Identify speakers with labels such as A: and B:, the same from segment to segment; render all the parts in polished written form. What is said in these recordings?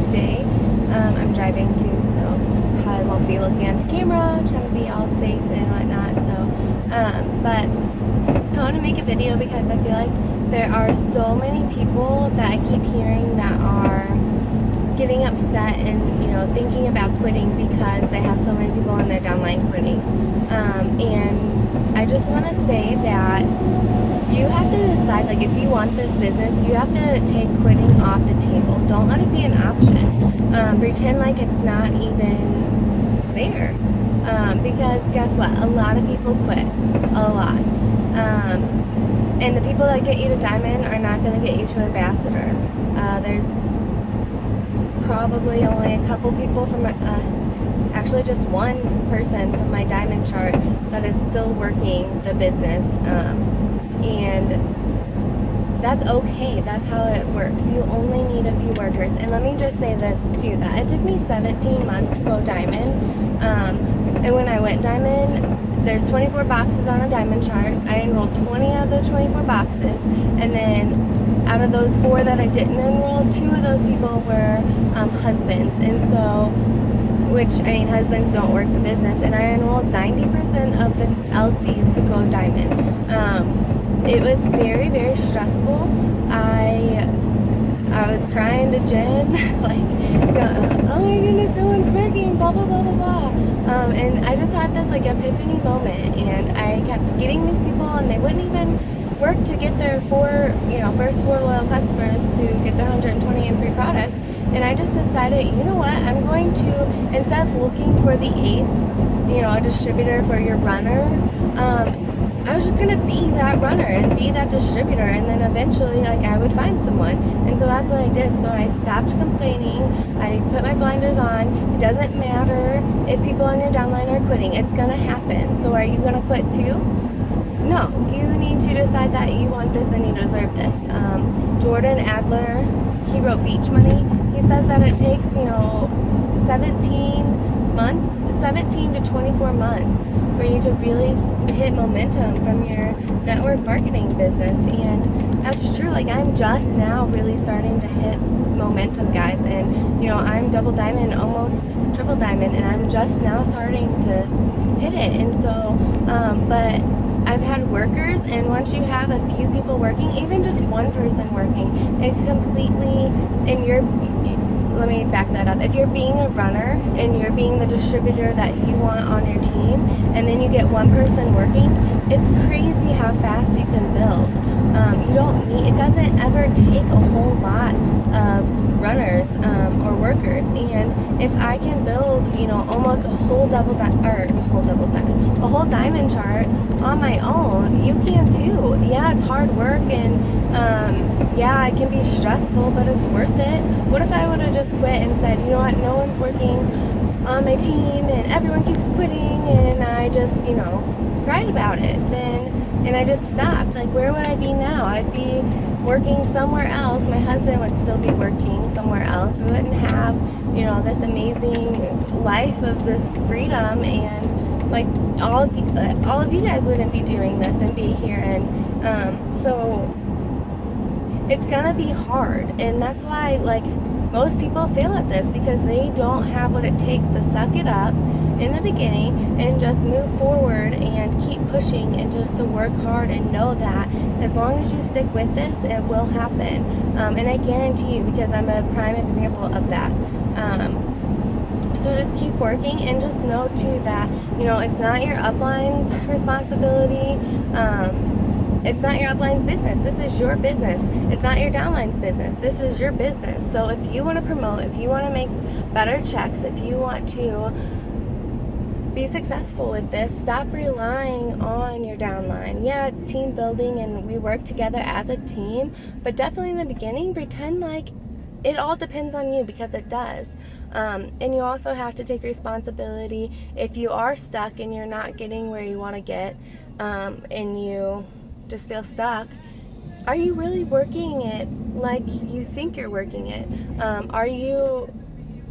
A: today. I'm driving too, so I won't be looking at the camera, trying to be all safe and whatnot. But I want to make a video because I feel like there are so many people that I keep hearing that are getting upset and thinking about quitting because they have so many people in their downline quitting. And I just want to say that you have to decide, like, if you want this business, you have to take quitting off the table. Don't let it be an option. Pretend like it's not even there. Because guess what? A lot of people quit. A lot. And the people that get you to diamond are not going to get you to ambassador. There's probably only a couple people from actually just one person from my diamond chart that is still working the business, and that's okay. That's how it works. You only need a few workers. And let me just say this too, that it took me 17 months to go diamond, and when I went diamond, there's 24 boxes on a diamond chart. I enrolled 20 of the 24 boxes, and then out of those 4 that I didn't enroll, 2 of those people were husbands. And so, husbands don't work the business, and I enrolled 90% of the LCs to go diamond. It was very, very stressful. I was crying to Jen, like, oh my goodness, no one's working, blah, blah, blah, blah, blah. And I just had this, like, epiphany moment, and I kept getting these people, and they wouldn't even work to get their first 4 loyal customers to get their 120 in free product. And I just decided, you know what, I'm going to, instead of looking for the ace, a distributor for your runner, I was just going to be that runner and be that distributor, and then eventually, I would find someone. And so that's what I did. So I stopped complaining. I put my blinders on. It doesn't matter if people on your downline are quitting. It's going to happen. So are you going to quit too? No. You need to decide that you want this and you deserve this. Jordan Adler, he wrote Beach Money. He says that it takes, 17 to 24 months for you to really hit momentum from your network marketing business. And that's true. I'm just now really starting to hit momentum, guys. And I'm double diamond, almost triple diamond, and I'm just now starting to hit it. And so but I've had workers, and once you have a few people working, even just one person working, it completely, and let me back that up. If you're being a runner and you're being the distributor that you want on your team, and then you get one person working, it's crazy how fast you can build. It doesn't ever take a whole lot of runners or workers. And if I can build, almost a whole diamond chart on my own, you can too. Yeah, it's hard work, and yeah, it can be stressful, but it's worth it. What if I would have just quit and said, you know what, no one's working on my team and everyone keeps quitting, and I just, cried about it, and I just stopped. Where would I be now? I'd be working somewhere else. My husband would still be working somewhere else. We wouldn't have, this amazing life of this freedom, and all of you guys wouldn't be doing this and be here. And so it's gonna be hard, and that's why most people fail at this, because they don't have what it takes to suck it up in the beginning and just move forward and keep pushing, and just to work hard and know that as long as you stick with this, it will happen. And I guarantee you, because I'm a prime example of that. So just keep working, and just know too that it's not your upline's responsibility. It's not your upline's business. This is your business. It's not your downline's business. This is your business. So if you want to promote, if you want to make better checks, if you want to be successful with this, stop relying on your downline. Yeah, it's team building and we work together as a team, but definitely in the beginning, pretend like it all depends on you, because it does. And you also have to take responsibility if you are stuck and you're not getting where you want to get, and you just feel stuck. Are you really working it like you think you're working it? Are you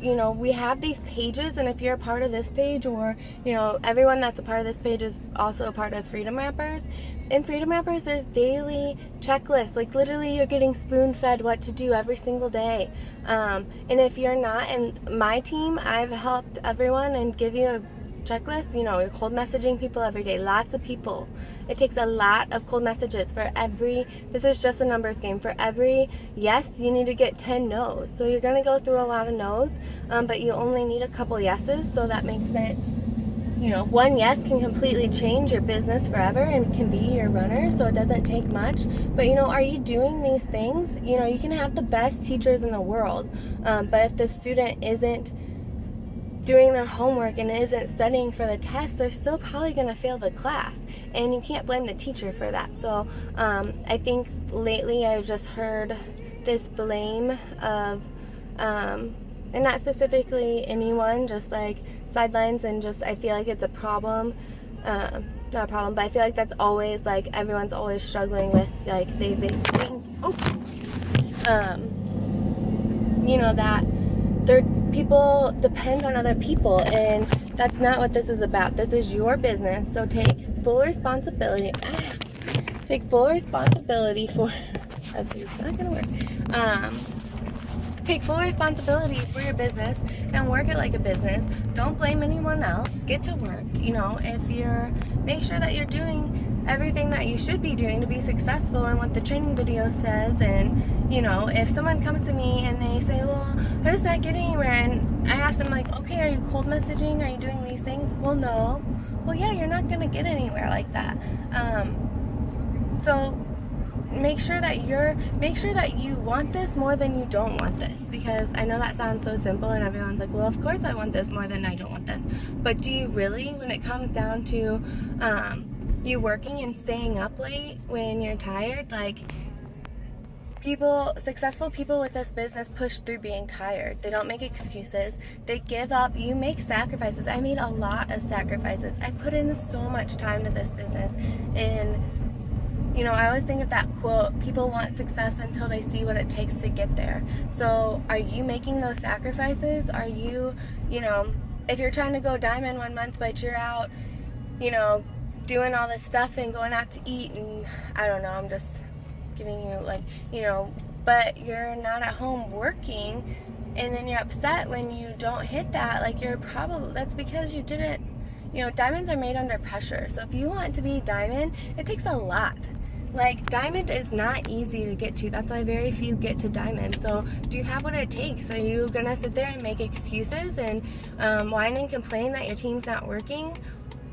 A: you know, we have these pages, and if you're a part of this page, or, you know, everyone that's a part of this page is also a part of Freedom Wrappers. In Freedom Wrappers, there's daily checklists. Like, literally, you're getting spoon-fed what to do every single day. And if you're not in my team, I've helped everyone and give you a checklist. You know, you're cold messaging people every day. Lots of people. It takes a lot of cold messages for every, this is just a numbers game. For every yes, you need to get 10 no's. So you're going to go through a lot of no's, but you only need a couple yeses. So that makes it, you know, one yes can completely change your business forever and can be your runner. So it doesn't take much. But, you know, are you doing these things? You know, you can have the best teachers in the world, but if the student isn't doing their homework and isn't studying for the test, they're still probably going to fail the class, and you can't blame the teacher for that. So I think lately I've just heard this blame of and not specifically anyone, just like sidelines, and just I feel like it's a problem, not a problem, but I feel like that's always, like, everyone's always struggling with, like, they think, you know, that people depend on other people, and that's not what this is about. This is your business, so take full responsibility. Take full responsibility for, that's not gonna work. Take full responsibility for your business and work it like a business. Don't blame anyone else. Get to work. You know, make sure that you're doing everything that you should be doing to be successful and what the training video says. And, you know, if someone comes to me and they say, well, I'm just not getting anywhere, and I ask them, like, okay, are you cold messaging? Are you doing these things? Well, no. Well, yeah, you're not going to get anywhere like that. So make sure that you want this more than you don't want this, because I know that sounds so simple and everyone's like, well, of course I want this more than I don't want this. But do you really, when it comes down to you working and staying up late when you're tired? Like, successful people with this business push through being tired. They don't make excuses. They give up. You make sacrifices. I made a lot of sacrifices. I put in so much time to this business, and you know, I always think of that quote, people want success until they see what it takes to get there. So are you making those sacrifices? Are you, you know, if you're trying to go diamond one month, but you're out, you know, doing all this stuff and going out to eat, and I don't know, I'm just giving you, like, you know, but you're not at home working, and then you're upset when you don't hit that, like, that's because you didn't, you know, diamonds are made under pressure. So if you want to be diamond, it takes a lot. Like, diamond is not easy to get to. That's why very few get to diamond. So do you have what it takes? Are you gonna sit there and make excuses and whine and complain that your team's not working?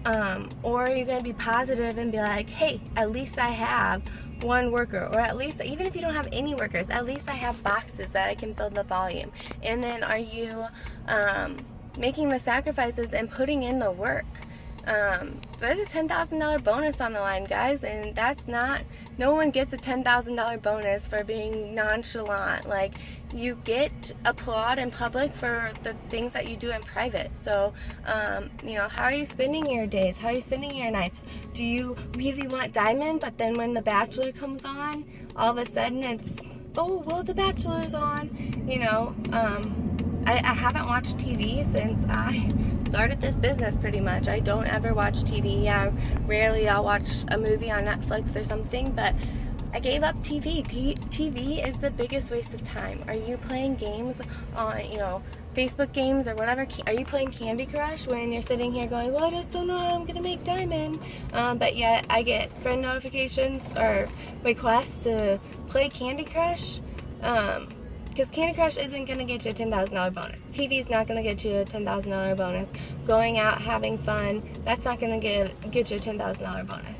A: Or are you gonna be positive and be like, hey, at least I have one worker, or at least, even if you don't have any workers, at least I have boxes that I can build the volume. And then are you making the sacrifices and putting in the work? There's a $10,000 bonus on the line, guys, and that's not, no one gets a $10,000 bonus for being nonchalant. Like, you get applaud in public for the things that you do in private. So, you know, how are you spending your days? How are you spending your nights? Do you really want diamond, but then when The Bachelor comes on, all of a sudden it's, oh, well, The Bachelor's on, you know. I haven't watched TV since I started this business, pretty much. I don't ever watch TV. Rarely I'll watch a movie on Netflix or something, but I gave up TV. TV is the biggest waste of time. Are you playing games on, you know, Facebook games or whatever? Are you playing Candy Crush when you're sitting here going, well, I just don't know how I'm gonna make diamond? But yet I get friend notifications or requests to play Candy Crush. Because Candy Crush isn't going to get you a $10,000 bonus. TV is not going to get you a $10,000 bonus. Going out, having fun, that's not going to get you a $10,000 bonus.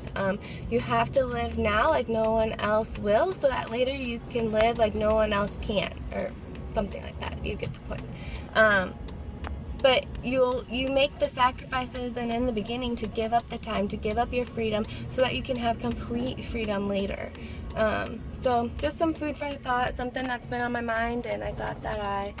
A: You have to live now like no one else will, so that later you can live like no one else can, or something like that. You get the point. But you make the sacrifices, and in the beginning, to give up the time, to give up your freedom, so that you can have complete freedom later. So just some food for thought, something that's been on my mind, and I thought that I,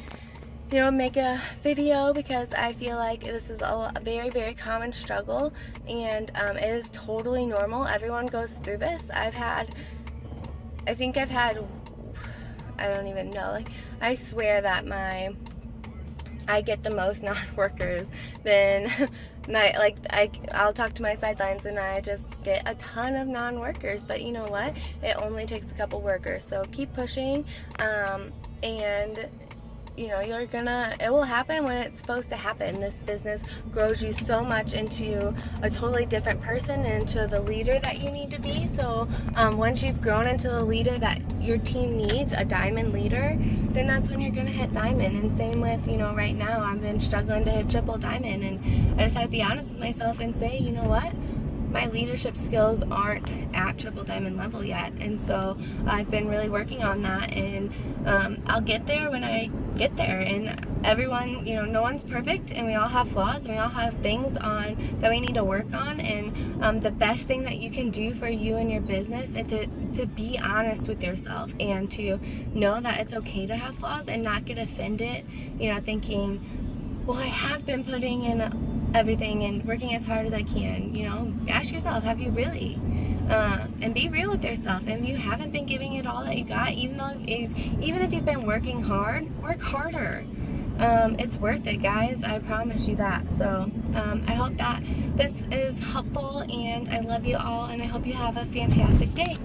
A: you know, make a video, because I feel like this is a very, very common struggle, and it is totally normal. Everyone goes through this. I don't even know, like, I swear that my I get the most non-workers, then I'll talk to my sidelines and I just get a ton of non-workers. But you know what? It only takes a couple workers. So keep pushing, and you know, it will happen when it's supposed to happen. This business grows you so much into a totally different person, into the leader that you need to be. So once you've grown into the leader that your team needs, a diamond leader, then that's when you're gonna hit diamond. And same with, you know, right now I've been struggling to hit triple diamond, and I just have to be honest with myself and say, you know what? My leadership skills aren't at triple diamond level yet, and so I've been really working on that, and I'll get there when I get there. And everyone, you know, no one's perfect, and we all have flaws, and we all have things on that we need to work on. And the best thing that you can do for you and your business is to be honest with yourself, and to know that it's okay to have flaws and not get offended, you know, thinking, well, I have been putting in everything and working as hard as I can. You know, ask yourself, have you really? And be real with yourself. And if you haven't been giving it all that you got, even if you've been working hard, work harder. It's worth it, guys. I promise you that. So I hope that this is helpful, and I love you all, and I hope you have a fantastic day.